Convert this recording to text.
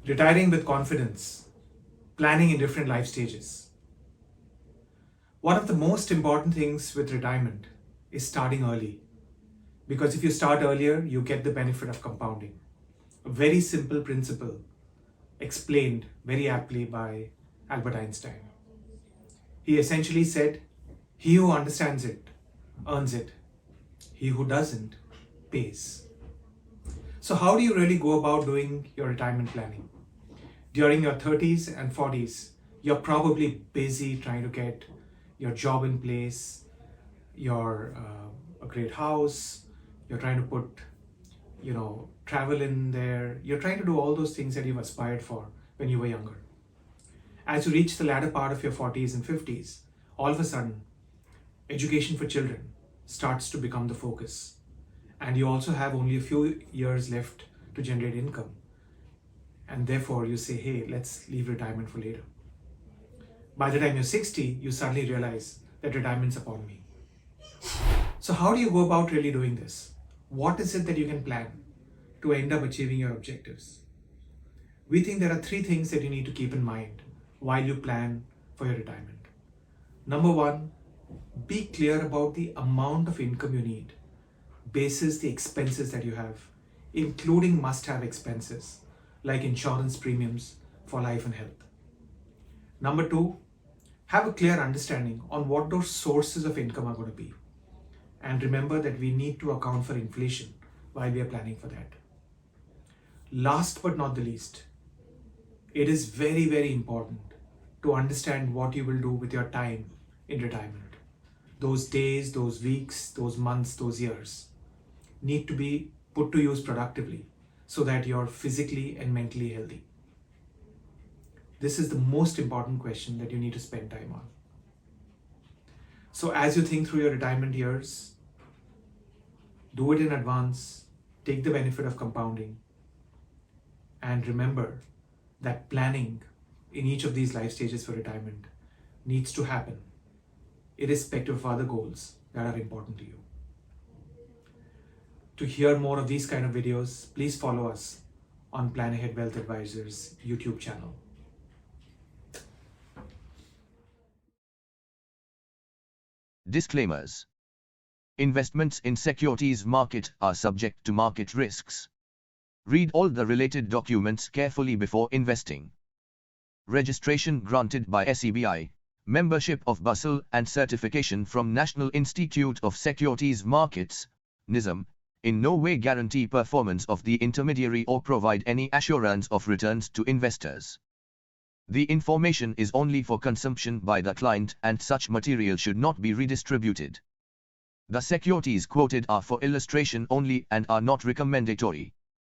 Retiring with confidence, planning in different life stages. One of the most important things with retirement is starting early. Because if you start earlier, you get the benefit of compounding. A very simple principle explained very aptly by Albert Einstein. He essentially said, "He who understands it earns it. He who doesn't pays." So how do you really go about doing your retirement planning? During your 30s and 40s, you're probably busy trying to get your job in place, a great house, you're trying to put, travel in there. You're trying to do all those things that you've aspired for when you were younger. As you reach the latter part of your 40s and 50s, all of a sudden, education for children starts to become the focus. And you also have only a few years left to generate income. And therefore you say, hey, let's leave retirement for later. By the time you're 60, you suddenly realize that retirement's upon me. So how do you go about really doing this? What is it that you can plan to end up achieving your objectives? We think there are 3 things that you need to keep in mind while you plan for your retirement. Number 1, be clear about the amount of income you need, basis the expenses that you have, including must-have expenses like insurance premiums for life and health. Number 2, have a clear understanding on what those sources of income are going to be. And remember that we need to account for inflation while we are planning for that. Last but not the least, it is very, very important to understand what you will do with your time in retirement. Those days, those weeks, those months, those years need to be put to use productively so that you're physically and mentally healthy. This is the most important question that you need to spend time on. So as you think through your retirement years, do it in advance, take the benefit of compounding, and remember that planning in each of these life stages for retirement needs to happen, irrespective of other goals that are important to you. To hear more of these kind of videos, please follow us on Plan Ahead Wealth Advisors YouTube channel. Disclaimers. Investments in securities market are subject to market risks. Read all the related documents carefully before investing. Registration granted by SEBI, membership of BUSL and certification from National Institute of Securities Markets, NISM, in no way guarantee performance of the intermediary or provide any assurance of returns to investors. The information is only for consumption by the client and such material should not be redistributed. The securities quoted are for illustration only and are not recommendatory.